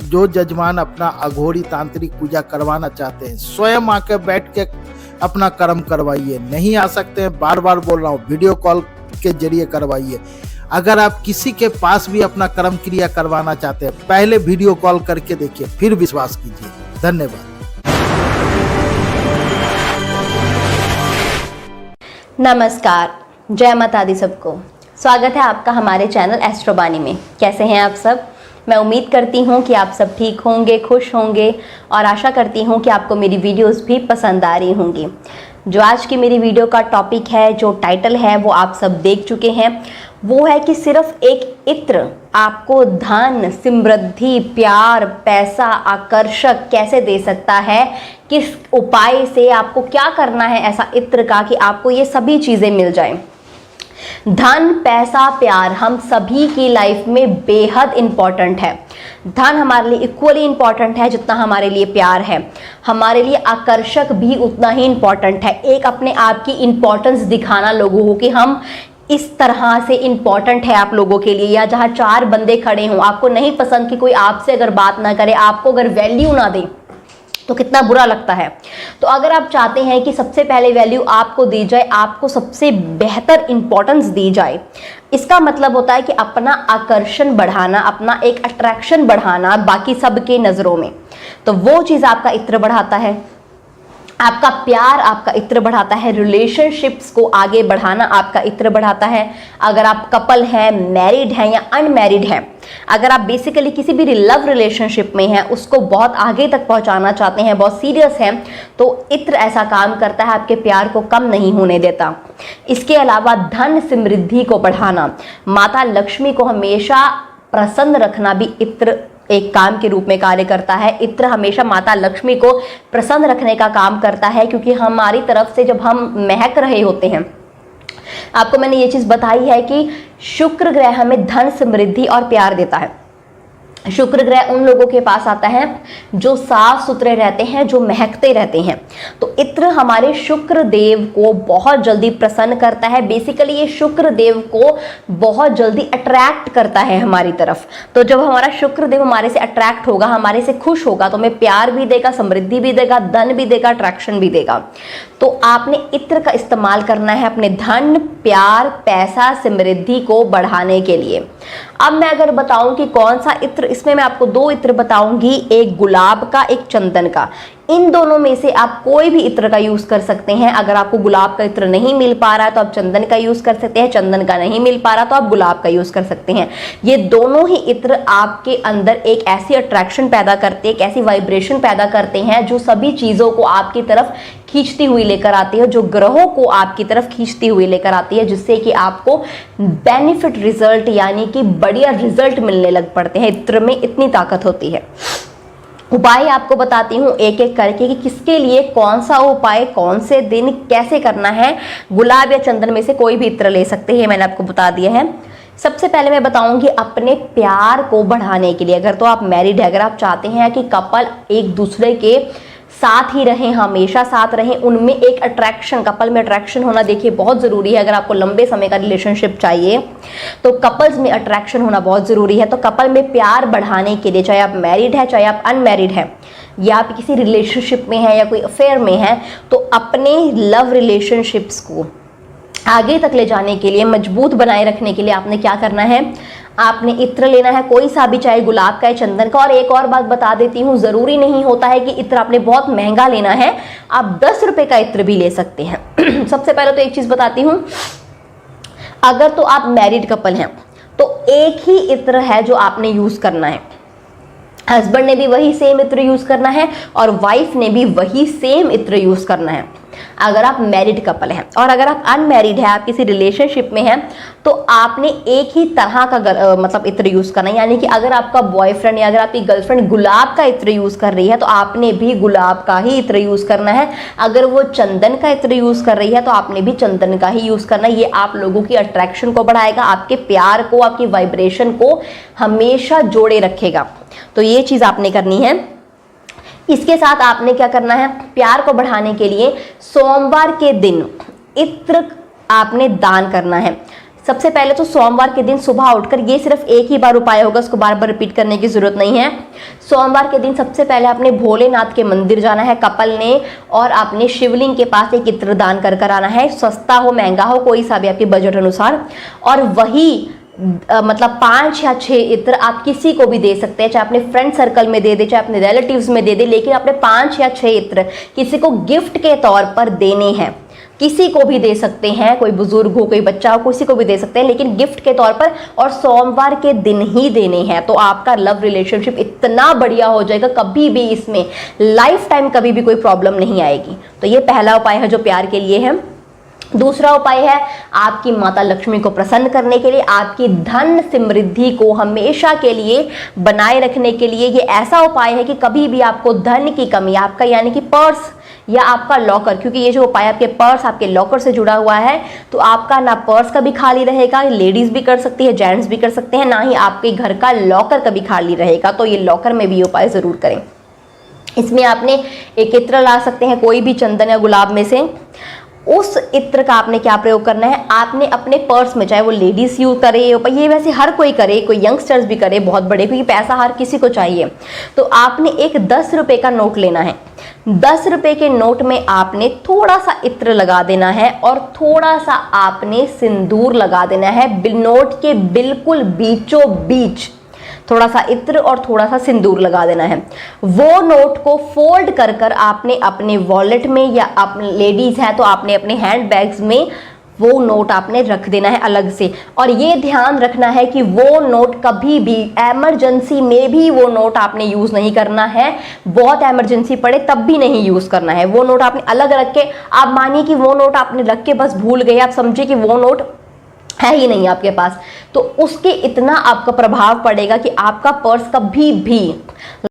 जो जजमान अपना अघोरी तांत्रिक पूजा करवाना चाहते हैं स्वयं आके बैठ के अपना कर्म करवाइए। नहीं आ सकते हैं, बार बार बोल रहा हूँ, वीडियो कॉल के जरिए करवाइए। अगर आप किसी के पास भी अपना कर्म क्रिया करवाना चाहते हैं, पहले वीडियो कॉल करके देखिए, फिर विश्वास कीजिए। धन्यवाद। नमस्कार, जय माता दी सबको। स्वागत है आपका हमारे चैनल एस्ट्रोबानी में। कैसे हैं आप सब? मैं उम्मीद करती हूँ कि आप सब ठीक होंगे, खुश होंगे और आशा करती हूँ कि आपको मेरी वीडियोस भी पसंद आ रही होंगी। जो आज की मेरी वीडियो का टॉपिक है, जो टाइटल है, वो आप सब देख चुके हैं। वो है कि सिर्फ एक इत्र आपको धन, समृद्धि, प्यार, पैसा, आकर्षक कैसे दे सकता है। किस उपाय से, आपको क्या करना है ऐसा इत्र का कि आपको ये सभी चीज़ें मिल जाएं। धन, पैसा, प्यार हम सभी की लाइफ में बेहद इंपॉर्टेंट है। धन हमारे लिए इक्वली इंपॉर्टेंट है जितना हमारे लिए प्यार है। हमारे लिए आकर्षक भी उतना ही इंपॉर्टेंट है। एक अपने आप की इंपॉर्टेंस दिखाना लोगों को कि हम इस तरह से इंपॉर्टेंट है आप लोगों के लिए। या जहाँ चार बंदे खड़े हों, आपको नहीं पसंद कि कोई आपसे अगर बात ना करे, आपको अगर वैल्यू ना दे तो कितना बुरा लगता है। तो अगर आप चाहते हैं कि सबसे पहले वैल्यू आपको दी जाए, आपको सबसे बेहतर इंपॉर्टेंस दी जाए, इसका मतलब होता है कि अपना आकर्षण बढ़ाना, अपना एक अट्रैक्शन बढ़ाना बाकी सबके नज़रों में। तो वो चीज़ आपका इत्र बढ़ाता है। आपका प्यार आपका इत्र बढ़ाता है। रिलेशनशिप्स को आगे बढ़ाना आपका इत्र बढ़ाता है। अगर आप कपल हैं, मैरिड हैं या अनमैरिड हैं, अगर आप बेसिकली किसी भी लव रिलेशनशिप में हैं, उसको बहुत आगे तक पहुंचाना चाहते हैं, बहुत सीरियस हैं, तो इत्र ऐसा काम करता है, आपके प्यार को कम नहीं होने देता। इसके अलावा धन समृद्धि को बढ़ाना, माता लक्ष्मी को हमेशा प्रसन्न रखना भी इत्र एक काम के रूप में कार्य करता है। इत्र हमेशा माता लक्ष्मी को प्रसन्न रखने का काम करता है, क्योंकि हमारी तरफ से जब हम महक रहे होते हैं, आपको मैंने ये चीज़ बताई है कि शुक्र ग्रह हमें धन, समृद्धि और प्यार देता है। शुक्र ग्रह उन लोगों के पास आता है जो साफ सुथरे रहते हैं, जो महकते रहते हैं। तो इत्र हमारे शुक्र देव को बहुत जल्दी प्रसन्न करता है। बेसिकली ये शुक्र देव को बहुत जल्दी अट्रैक्ट करता है हमारी तरफ। तो जब हमारा शुक्र देव हमारे से अट्रैक्ट होगा, हमारे से खुश होगा, तो हमें प्यार भी देगा, समृद्धि भी देगा, धन भी देगा, अट्रैक्शन भी देगा। तो आपने इत्र का इस्तेमाल करना है अपने धन, प्यार, पैसा, समृद्धि को बढ़ाने के लिए। अब मैं अगर बताऊं कि कौन सा इत्र, इसमें मैं आपको दो इत्र बताऊंगी, एक गुलाब का, एक चंदन का। इन दोनों में से आप कोई भी इत्र का यूज कर सकते हैं। अगर आपको गुलाब का इत्र नहीं मिल पा रहा है तो आप चंदन का यूज कर सकते हैं, चंदन का नहीं मिल पा रहा तो आप गुलाब का यूज कर सकते हैं। ये दोनों ही इत्र आपके अंदर एक ऐसी अट्रैक्शन पैदा करते हैं, एक ऐसी वाइब्रेशन पैदा करते हैं जो सभी चीजों को आपकी तरफ खींचती हुई लेकर आती है, जो ग्रहों को आपकी तरफ खींचती हुई लेकर आती है, जिससे कि आपको बेनिफिट रिजल्ट यानी कि बढ़िया रिजल्ट मिलने लग पड़ते हैं। इत्र में इतनी ताकत होती है। उपाय आपको बताती हूँ एक एक करके कि किसके लिए कौन सा उपाय, कौन से दिन, कैसे करना है। गुलाब या चंदन में से कोई भी इत्र ले सकते हैं, मैंने आपको बता दिया है। सबसे पहले मैं बताऊंगी अपने प्यार को बढ़ाने के लिए। अगर तो आप मैरिड है, अगर आप चाहते हैं कि कपल एक दूसरे के साथ ही रहें, हमेशा साथ रहें, उनमें एक अट्रैक्शन, कपल में अट्रैक्शन होना देखिए बहुत ज़रूरी है। अगर आपको लंबे समय का रिलेशनशिप चाहिए तो कपल्स में अट्रैक्शन होना बहुत ज़रूरी है। तो कपल में प्यार बढ़ाने के लिए, चाहे आप मैरिड है, चाहे आप अनमैरिड हैं, या आप किसी रिलेशनशिप में हैं या कोई अफेयर में हैं, तो अपने लव रिलेशनशिप्स को आगे तक ले जाने के लिए, मजबूत बनाए रखने के लिए आपने क्या करना है, आपने इत्र लेना है, कोई सा भी, चाहे गुलाब का या चंदन का। और एक और बात बता देती हूँ, जरूरी नहीं होता है कि इत्र आपने बहुत महंगा लेना है, आप 10 रुपए का इत्र भी ले सकते हैं। सबसे पहले तो एक चीज बताती हूँ, अगर तो आप मैरिड कपल हैं तो एक ही इत्र है जो आपने यूज करना है। हस्बैंड ने भी वही सेम इत्र यूज करना है और वाइफ ने भी वही सेम इत्र यूज करना है, अगर आप मैरिड कपल हैं। और अगर आप अनमैरिड है, आप किसी रिलेशनशिप में हैं, तो आपने एक ही तरह का मतलब इत्र यूज करना है। यानी कि अगर आपका बॉयफ्रेंड या अगर आपकी गर्लफ्रेंड गुलाब का इत्र यूज कर रही है तो आपने भी गुलाब का ही इत्र यूज करना है। अगर वो चंदन का इत्र यूज कर रही है तो आपने भी चंदन का ही यूज करना है। ये आप लोगों की अट्रैक्शन को बढ़ाएगा, आपके प्यार को, आपकी वाइब्रेशन को हमेशा जोड़े रखेगा। तो ये चीज आपने करनी है। इसके साथ आपने क्या करना है, प्यार को बढ़ाने के लिए सोमवार के दिन इत्र आपने दान करना है। सबसे पहले तो सोमवार के दिन सुबह उठकर, ये सिर्फ एक ही बार उपाय होगा, उसको बार बार रिपीट करने की जरूरत नहीं है। सोमवार के दिन सबसे पहले आपने भोलेनाथ के मंदिर जाना है कपल ने, और आपने शिवलिंग के पास एक इत्र दान कर आना है। सस्ता हो महंगा हो कोई सा भी आपके बजट अनुसार, और वही मतलब 5 या 6 इत्र आप किसी को भी दे सकते हैं, चाहे अपने फ्रेंड सर्कल में दे दे, चाहे अपने रिलेटिव्स में दे दे, लेकिन अपने 5 या 6 इत्र किसी को गिफ्ट के तौर पर देने हैं। किसी को भी दे सकते हैं, कोई बुजुर्ग हो, कोई बच्चा हो, किसी को भी दे सकते हैं, लेकिन गिफ्ट के तौर पर, और सोमवार के दिन ही देने हैं। तो आपका लव रिलेशनशिप इतना बढ़िया हो जाएगा, कभी भी इसमें लाइफ टाइम कभी भी कोई प्रॉब्लम नहीं आएगी। तो ये पहला उपाय है जो प्यार के लिए है। दूसरा उपाय है आपकी माता लक्ष्मी को प्रसन्न करने के लिए, आपकी धन समृद्धि को हमेशा के लिए बनाए रखने के लिए। ये ऐसा उपाय है कि कभी भी आपको धन की कमी, आपका यानी कि पर्स या आपका लॉकर, क्योंकि ये जो उपाय आपके पर्स, आपके लॉकर से जुड़ा हुआ है, तो आपका ना पर्स कभी खाली रहेगा, लेडीज भी कर सकती है, जेंट्स भी कर सकते हैं, ना ही आपके घर का लॉकर कभी खाली रहेगा। तो ये लॉकर में भी उपाय जरूर करें। इसमें आपने एक इत्र ला सकते हैं कोई भी चंदन या गुलाब में से। उस इत्र का आपने क्या प्रयोग करना है, आपने अपने पर्स में, चाहे वो लेडीज यूज करे, ये वैसे हर कोई करे, कोई यंगस्टर्स भी करे, बहुत बड़े, क्योंकि पैसा हर किसी को चाहिए। तो आपने एक 10 रुपए का नोट लेना है। 10 रुपए के नोट में आपने थोड़ा सा इत्र लगा देना है, और थोड़ा सा आपने सिंदूर लगा देना है नोट के बिल्कुल बीचों बीच। थोड़ा सा इत्र और थोड़ा सा सिंदूर लगा देना है। वो नोट को फोल्ड कर कर आपने अपने वॉलेट में, या आप लेडीज है तो आपने अपने हैंड बैग्स में वो नोट आपने रख देना है अलग से। और ये ध्यान रखना है कि वो नोट कभी भी इमरजेंसी में भी वो नोट आपने यूज नहीं करना है, बहुत इमरजेंसी पड़े तब भी नहीं यूज करना है। वो नोट आपने अलग रख के, आप मानिए कि वो नोट आपने रख के बस भूल गए, आप समझिए कि वो नोट है ही नहीं आपके पास, तो उसके इतना आपका प्रभाव पड़ेगा कि आपका पर्स कभी भी